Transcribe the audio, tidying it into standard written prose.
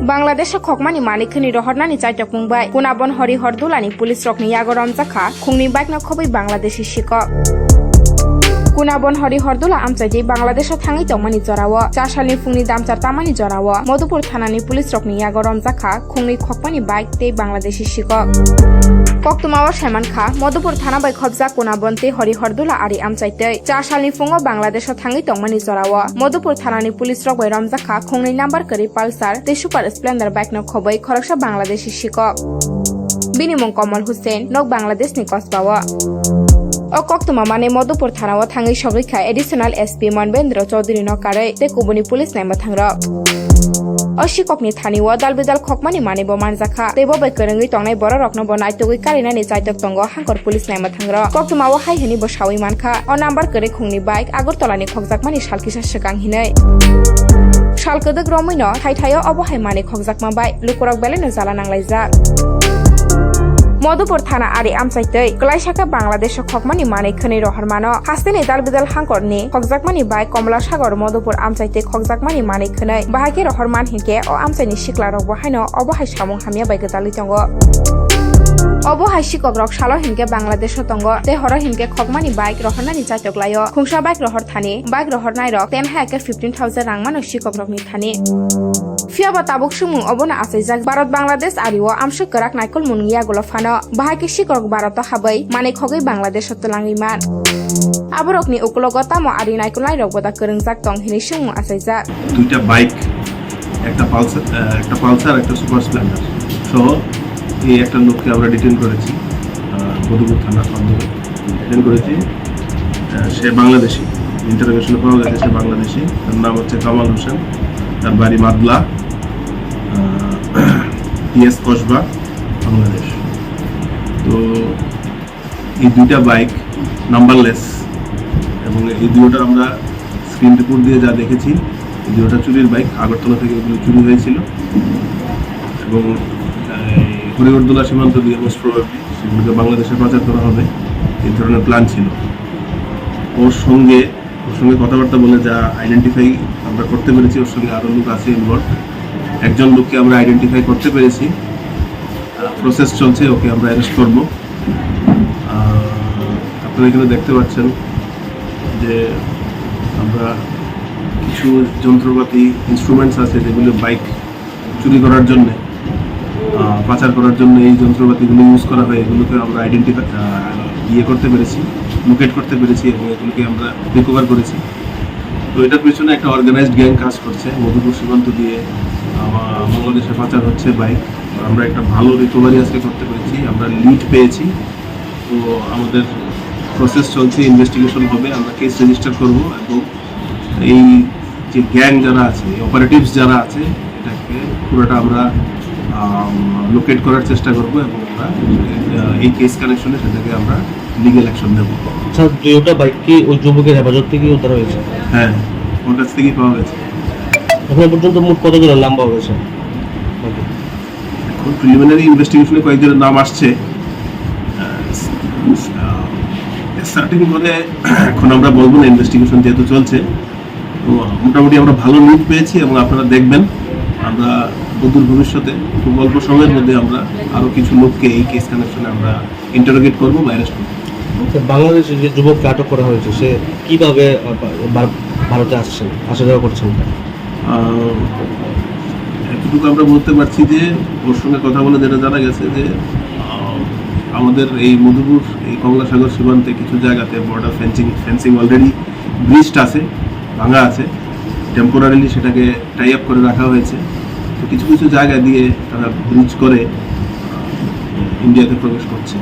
Bangladesh khokmani manikhni rohornani chaitok mungbai kunabon hori hordulani pulis rokni yagoram jakha khungni bike na khobai Bangladeshi shiko kunabon hori hordula amchaidi Bangladesh thangai tongmani jorawo 4 salni fungni damchar tamani jorawo Madhupur thanani pulis rokni yagoram jakha khungni khokmani bike tei Bangladeshi shiko Koktumawa Shaiman Kha Madhupur thana bai khobja kunabon tei hori hordula ari amchaitei 4 salni fungo Bangladesh thangai tongmani jorawo Madhupur thanani pulis rok bai ramjakha khungni number kari Pulsar tei Super Splendor bike na khobai khoroksa Bangladeshi shiko Binimung Kamal Hussein nok Bangladesh ni kosbawa O koktuma mane Madhupur thanao thangai sogikha additional SP Manbendra Chaudhary no karai te kubuni police naima thangra O shikokni thaniwo dalbidal khokmani mane bo manjakha tebo bai korongi tongnai borok rokno bo naitogui karinani chaitok tongo hangkor police naima thangra koktuma o haihini bo sawi mankha o number kore khungni bike Agartolani khokjakmani salkisa sekang hinai salkodak romoino thaithaio obohai mane khokjakma bai lukorok beleno jala nanglaijak Madhupur thana ari amchaitei klaisaka Bangladesh khokmani mane khani rohormano hasteni dalbidal hangkorni khokjakmani bai Komla Sagar Madhupur amchaitei khokjakmani mane khani bahake rohorman hinke o amchaini siklarok bohaino obohai samung hamia bai gajali tongo obohai sikok rok salo hinke Bangladesh tongo te horo hinke khokmani bike rohornani chaitok layo khungsa bike rohor thani bike rohornai rok 15,000 rangmano sikok rokni thani Fiaba tabuk sumung obona asaijak Bharat Bangladesh ariwo amsuk korak naikol mungia golofano bahaki sikok Bharat habai mane khogai Bangladesh tolangiman aborokni ukulogota mo ari naikolai rok boda korongjak tong hini sumung asaijak দুইটা bike একটা Pulsar একটা super Splendor সহ এই একটা লোককে আমরা detain করেছি মধুপুর থানার অন্তর্গত ডিটেইন করেছি সে বাংলাদেশি ইন্টারোগেশনে পাওয়া গেছে সে বাংলাদেশি তার নাম হচ্ছে কামাল হোসেন তার বাড়ি মাদলা পিএস কসবা বাংলাদেশ তো এই দুইটা বাইক নাম্বারলেস এবং এই দুটোটা আমরা স্ক্রিন রিপোর্ট দিয়ে যা দেখেছি এই দুটোটা চুরির বাইক আগরতলা থেকে এগুলো চুরি হয়েছিল এবং হরিহরদোলা সীমান্ত দিয়ে মোস্ট প্রবাবলি সেগুলোকে বাংলাদেশে পাচার করা হবে এই ধরনের প্ল্যান ছিল ওর সঙ্গে কথাবার্তা বলে যা আইডেন্টিফাই আমরা করতে পেরেছি ওর সঙ্গে আরও লোক আছে ইনভলভ একজন লোককে আমরা আইডেন্টিফাই করতে পেরেছি প্রসেস চলছে ওকে আমরা অ্যারেস্ট করবো আপনারা এখানে দেখতে পাচ্ছেন যে আমরা কিছু যন্ত্রপাতি ইনস্ট্রুমেন্টস আছে যেগুলো বাইক চুরি করার জন্যে পাচার করার জন্য এই যন্ত্রপাতিগুলো ইউজ করা হয় এগুলোকে আমরা আইডেন্টিফাই করতে পেরেছি লোকেট করতে পেরেছি এবং এগুলোকে আমরা রিকভার করেছি তো এটার পিছনে একটা অর্গানাইজড গ্যাং কাজ করছে মধুপুর সীমান্ত দিয়ে বাংলাদেশে পাচার হচ্ছে বাইক আমরা একটা ভালো রিকভারি আজকে করতে পেরেছি আমরা লিড পেয়েছি তো আমাদের প্রসেস চলছে ইনভেস্টিগেশন হবে আমরা কেস রেজিস্টার করব এবং এই যে গ্যাং যারা আছে অপারেটিভস যারা আছে এটাকে পুরোটা আমরা লোকেট করার চেষ্টা করব এবং আমরা এই কেস কানেকশনে সেটাকে আমরা লিগ্যাল অ্যাকশন নেব স্যার দুইটা বাইক কি ওই যুবকের হেফাজত থেকে উদ্ধার হয়েছে হ্যাঁ ওর কাছ থেকেই পাওয়া গেছে এখন পর্যন্ত মোট কতগুলো নাম পাওয়া গেছে এখন প্রিলিমিনারি ইনভেস্টিগেশনে কয়েকজনের নাম আসছে সার্টিন করে এখন আমরা বলবো না ইনভেস্টিগেশন যেহেতু চলছে তো মোটামুটি আমরা ভালো লিড পেয়েছি এবং আপনারা দেখবেন আমরা অদূর ভবিষ্যতে খুব অল্প সময়ের মধ্যে আমরা আরও কিছু লোককে এই কেস কানেকশনে আমরা ইন্টারোগেট করবো বা অ্যারেস্ট করবো বাংলাদেশে যে যুবককে আটক করা হয়েছে সে কিভাবে ভারতে আসছেন আসা যাওয়া করছেন এতটুকু আমরা বলতে পারছি যে ওর সঙ্গে কথা বলে যেটা জানা গেছে যে আমাদের এই মধুপুর এই কমলা সাগর সীমান্তে কিছু জায়গাতে বর্ডার ফেন্সিং অলরেডি ব্রিজড আছে ভাঙা আছে টেম্পোরারিলি সেটাকে টাই আপ করে রাখা হয়েছে তো কিছু কিছু জায়গা দিয়ে তারা ব্রিজ করে ইন্ডিয়াতে প্রবেশ করছে